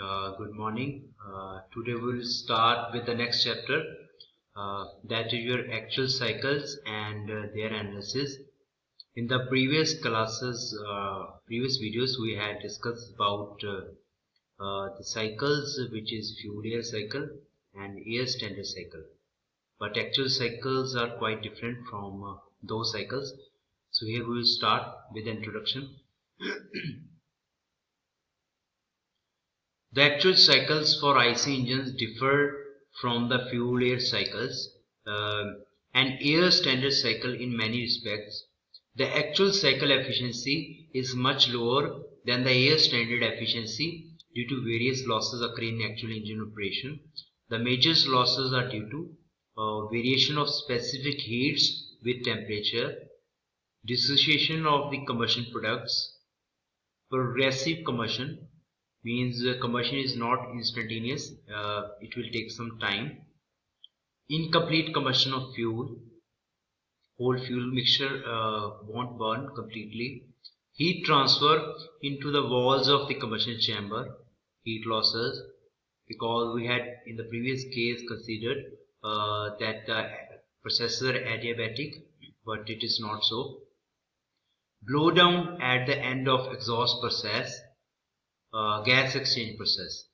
Good morning. Today we will start with the next chapter, that is your actual cycles and their analysis. In the previous classes, previous videos, we had discussed about the cycles, which is fuel air cycle and air standard cycle. But actual cycles are quite different from those cycles. So here we will start with the introduction. The actual cycles for IC engines differ from the fuel-air cycles and air standard cycle in many respects. The actual cycle efficiency is much lower than the air standard efficiency due to various losses occurring in actual engine operation. The major losses are due to variation of specific heats with temperature, dissociation of the combustion products, progressive combustion, means combustion is not instantaneous, it will take some time. Incomplete combustion of fuel, whole fuel mixture won't burn completely. Heat transfer into the walls of the combustion chamber, heat losses, because we had in the previous case considered that the processes are adiabatic, but it is not so. Blow down at the end of exhaust process, gas exchange process.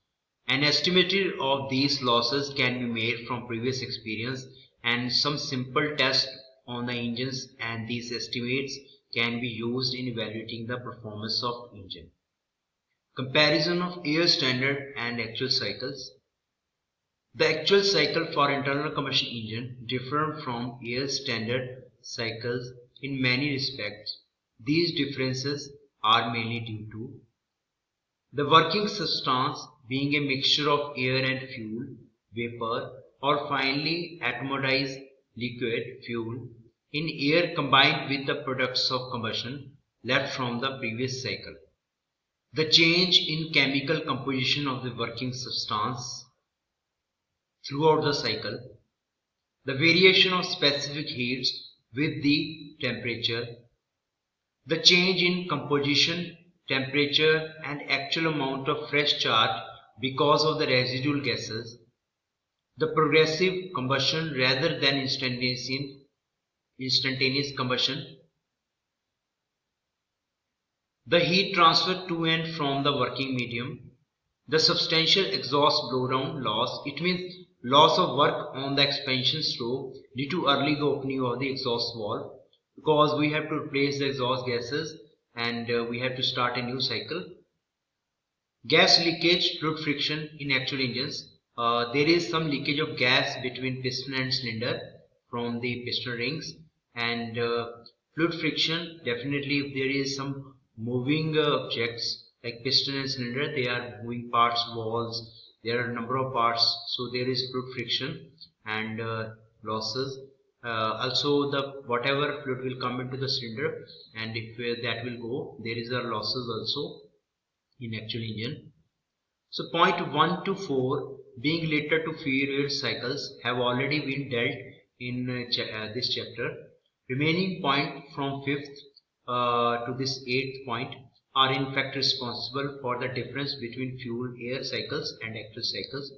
An estimate of these losses can be made from previous experience and some simple tests on the engines, and these estimates can be used in evaluating the performance of engine. Comparison of air standard and actual cycles. The actual cycle for internal combustion engine differ from air standard cycles in many respects. These differences are mainly due to the working substance being a mixture of air and fuel, vapor, or finely atomized liquid fuel in air combined with the products of combustion left from the previous cycle. The change in chemical composition of the working substance throughout the cycle, the variation of specific heats with the temperature, the change in composition, temperature and actual amount of fresh charge because of the residual gases, the progressive combustion rather than instantaneous combustion, the heat transfer to and from the working medium, the substantial exhaust blowdown loss, it means loss of work on the expansion stroke due to early opening of the exhaust valve, because we have to replace the exhaust gases and we have to start a new cycle. Gas leakage, fluid friction in actual engines. There is some leakage of gas between piston and cylinder from the piston rings, and fluid friction, definitely if there is some moving objects like piston and cylinder, they are moving parts, walls, there are a number of parts, so there is fluid friction and losses. Also the whatever fluid will come into the cylinder, and if that will go, there is a losses also in actual engine. So point 1 to 4 being later to fuel cycles have already been dealt in this chapter. Remaining point from 5th to this 8th point are in fact responsible for the difference between fuel air cycles and actual cycles.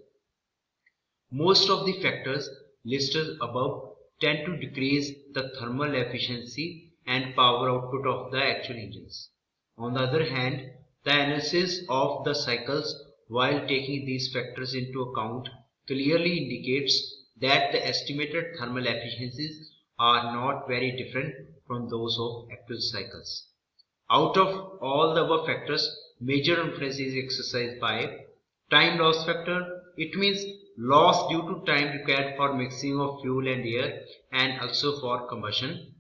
Most of the factors listed above tend to decrease the thermal efficiency and power output of the actual engines. On the other hand, the analysis of the cycles while taking these factors into account clearly indicates that the estimated thermal efficiencies are not very different from those of actual cycles. Out of all the above factors, major influence is exercised by time loss factor. It means loss due to time required for mixing of fuel and air and also for combustion.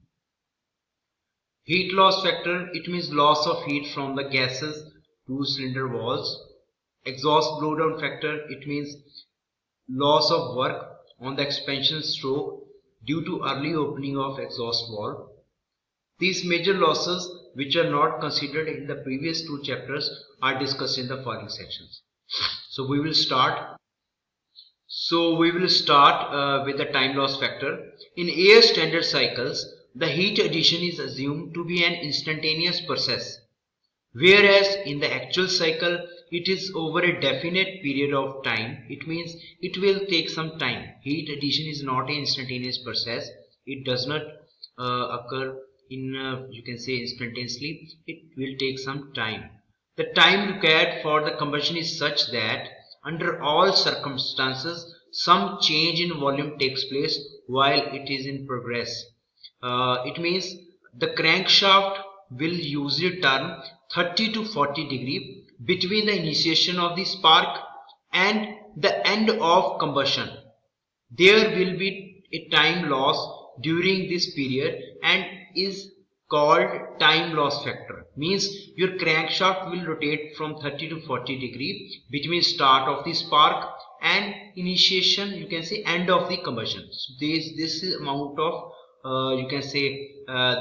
Heat loss factor, it means loss of heat from the gases to cylinder walls. Exhaust blowdown factor, it means loss of work on the expansion stroke due to early opening of exhaust valve. These major losses, which are not considered in the previous two chapters, are discussed in the following sections. So we will start with the time loss factor. In air standard cycles, the heat addition is assumed to be an instantaneous process, whereas in the actual cycle, it is over a definite period of time, it means it will take some time. Heat addition is not an instantaneous process. It does not occur in you can say instantaneously. It will take some time. The time required for the combustion is such that under all circumstances some change in volume takes place while it is in progress. It means the crankshaft will usually turn 30 to 40 degree between the initiation of the spark and the end of combustion. There will be a time loss during this period and is called time loss factor. Means your crankshaft will rotate from 30 to 40 degree between start of the spark and initiation, you can say end of the combustion. So this amount of you can say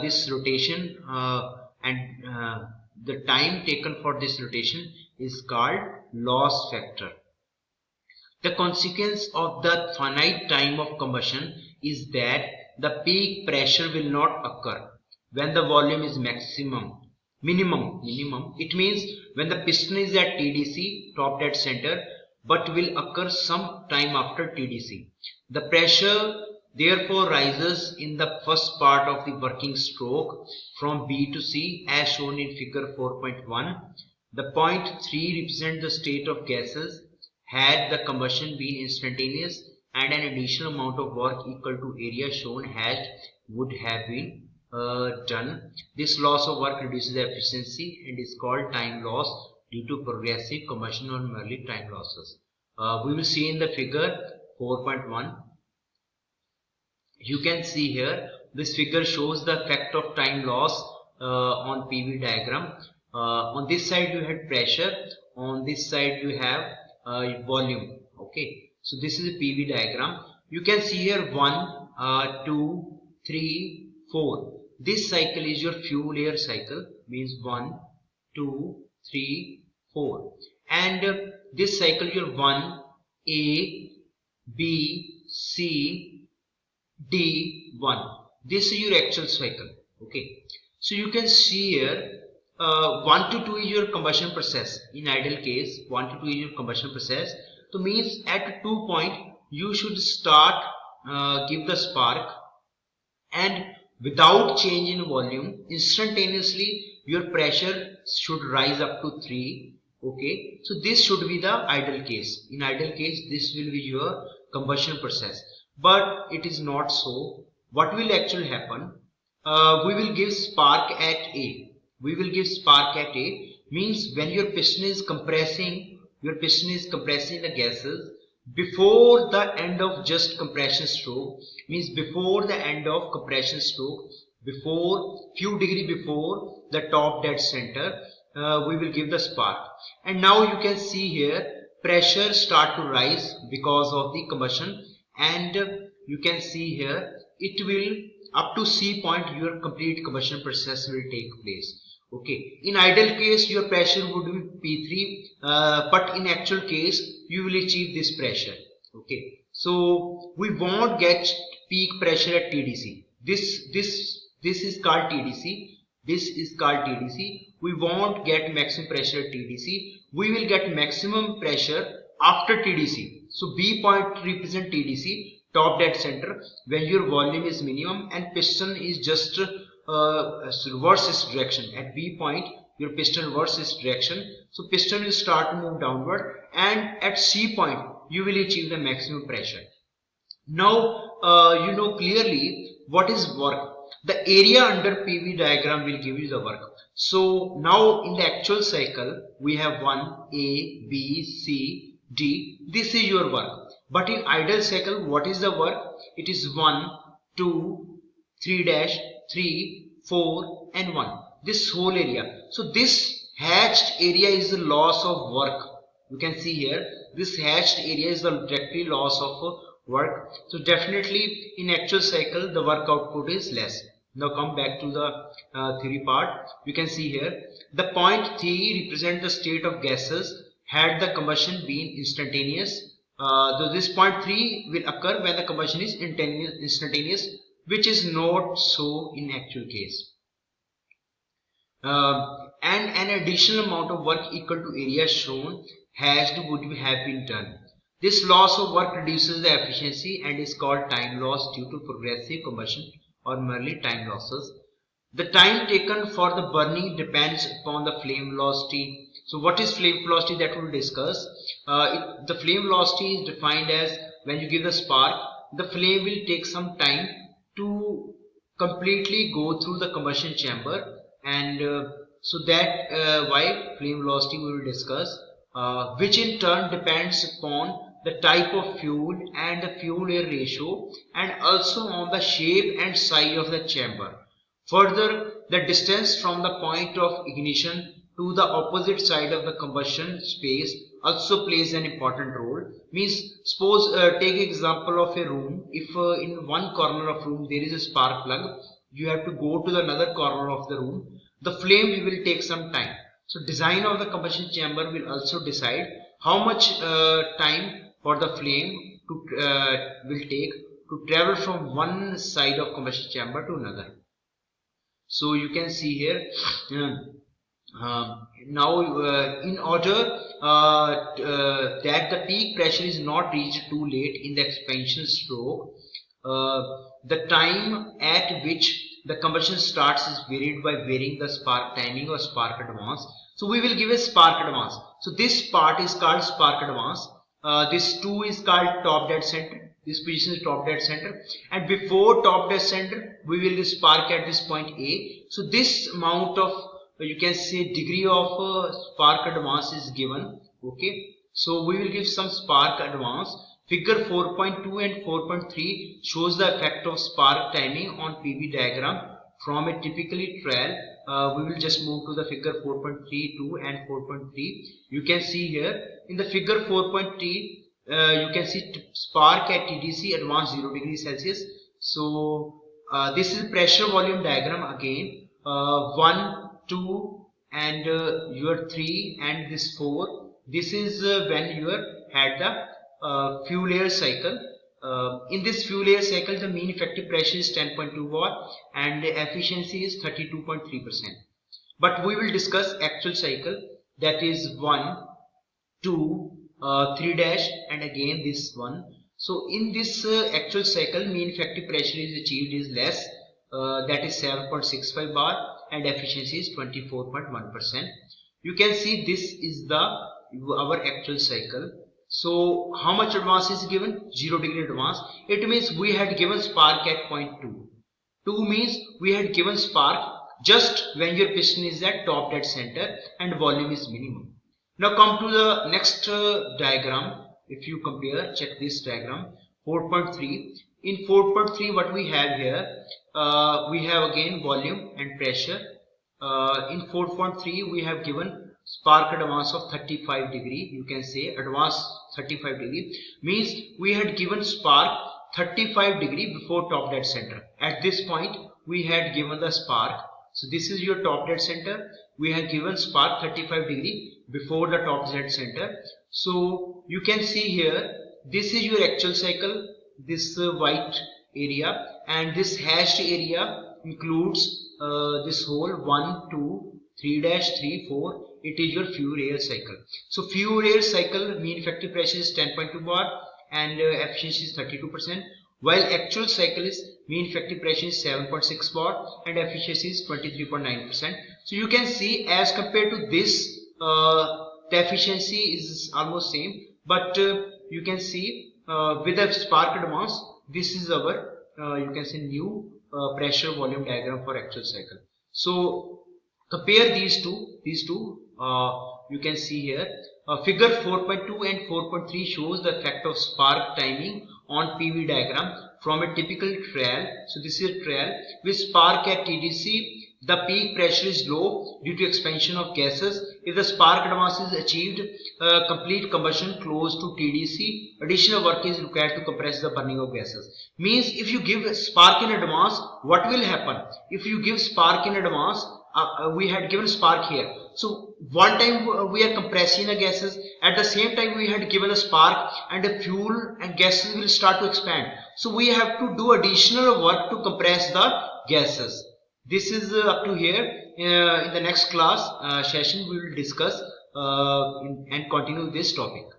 this rotation and the time taken for this rotation is called loss factor. The consequence of the finite time of combustion is that the peak pressure will not occur when the volume is minimum. It means when the piston is at TDC, top dead center, but will occur some time after TDC. The pressure therefore rises in the first part of the working stroke from B to C as shown in figure 4.1. The point 3 represents the state of gases. Had the combustion been instantaneous and an additional amount of work equal to area shown hatched would have been done. This loss of work reduces the efficiency and is called time loss due to progressive combustion or merely time losses. We will see in the figure 4.1. You can see here this figure shows the effect of time loss on PV diagram. On this side you had pressure, on this side you have volume. Okay, so this is a PV diagram. You can see here 1 2 3 4. This cycle is your fuel air cycle, means 1 2 3 4, and this cycle your 1 A B C D 1. This is your actual cycle. Okay, so you can see here 1 to 2 is your combustion process. In ideal case 1 to 2 is your combustion process. So means at 2 point you should start give the spark, and without change in volume instantaneously your pressure should rise up to 3. Okay, so this should be the ideal case. In ideal case this will be your combustion process, but it is not so. What will actually happen? We will give spark at A. We will give spark at A means when your piston is compressing the gases before the end of just compression stroke, means before the end of compression stroke, before few degree before the top dead center, we will give the spark. And now you can see here pressure start to rise because of the combustion, and you can see here it will up to C point your complete combustion process will take place. Okay, in ideal case your pressure would be P3, but in actual case you will achieve this pressure. Okay, so we won't get peak pressure at TDC. This is called TDC. This is called TDC. We won't get maximum pressure at TDC. We will get maximum pressure after TDC. So B point represent TDC, top dead center, when your volume is minimum and piston is just reverse its direction. At B point your piston reverses its direction, so piston will start to move downward, and at C point you will achieve the maximum pressure. Now you know clearly what is work. The area under PV diagram will give you the work. So now in the actual cycle we have 1 A B C D. This is your work. But in ideal cycle what is the work? It is 1 2 3 3 4 and 1. This whole area. So this hatched area is the loss of work. You can see here this hatched area is the directly loss of work. So definitely in actual cycle the work output is less. Now come back to the theory part. You can see here the point 3 represent the state of gases had the combustion been instantaneous. So this point 3 will occur when the combustion is instantaneous, which is not so in actual case. and an additional amount of work equal to area shown would have been done. This loss of work reduces the efficiency and is called time loss due to progressive combustion or merely time losses. The time taken for the burning depends upon the flame velocity. So what is flame velocity, that we'll discuss. The flame velocity is defined as when you give the spark, the flame will take some time to completely go through the combustion chamber, and so that why flame velocity we will discuss, which in turn depends upon the type of fuel and the fuel air ratio, and also on the shape and size of the chamber. Further, the distance from the point of ignition to the opposite side of the combustion space also plays an important role. Means, suppose take example of a room. If in one corner of room there is a spark plug, you have to go to the another corner of the room. The flame will take some time. So design of the combustion chamber will also decide how much time for the flame to will take to travel from one side of combustion chamber to another. So you can see here, now in order that the peak pressure is not reached too late in the expansion stroke, the time at which the combustion starts is varied by varying the spark timing or spark advance. So we will give a spark advance. So this part is called spark advance. This 2 is called top dead center. This position is top dead center, and before top dead center we will spark at this point A. So this amount of, you can say, degree of spark advance is given. Okay, so we will give some spark advance. Figure 4.2 and 4.3 shows the effect of spark timing on PV diagram from a typically trial. We will just move to the figure 4.32 and 4.3. You can see here in the figure 4.3, you can see spark at TDC advanced 0 degrees Celsius. So this is pressure volume diagram again. 1, 2 and your 3 and this 4. This is when you had the fuel air cycle. In this fuel air cycle, the mean effective pressure is 10.2 watt and the efficiency is 32.3%. But we will discuss actual cycle, that is 1, 2, 3 dash and again this one. So in this actual cycle, mean effective pressure is achieved is less, that is 7.65 bar and efficiency is 24.1%. You can see this is the our actual cycle. So how much advance is given? 0 degree advance. It means we had given spark at point 2. 2 means we had given spark just when your piston is at top dead center and volume is minimum. Now come to the next diagram. If you compare, check this diagram 4.3. In 4.3 what we have here, we have again volume and pressure. In 4.3 we have given spark advance of 35 degree. You can say advance 35 degree means we had given spark 35 degree before top dead center. At this point we had given the spark. So this is your top dead center. We have given spark 35 degree before the top dead center. So you can see here, this is your actual cycle, this white area, and this hashed area includes this whole 1, 2, 3 dash 3, 4. It is your fuel air cycle. So fuel air cycle mean effective pressure is 10.2 bar and efficiency is 32%. While actual cycle is mean effective pressure is 7.6 bar and efficiency is 23.9%. So you can see as compared to this, the efficiency is almost same, but you can see with the spark advance, this is our you can say new pressure volume diagram for actual cycle. So compare these two. You can see here figure 4.2 and 4.3 shows the effect of spark timing on PV diagram from a typical trial. So this is a trial with spark at TDC. The peak pressure is low due to expansion of gases. If the spark advance is achieved, complete combustion close to TDC, additional work is required to compress the burning of gases. Means if you give spark in advance, what will happen? If you give spark in advance, we had given spark here. So one time we are compressing the gases, at the same time we had given a spark and the fuel and gases will start to expand. So we have to do additional work to compress the gases. This is up to here. in the next class session we will discuss and continue this topic.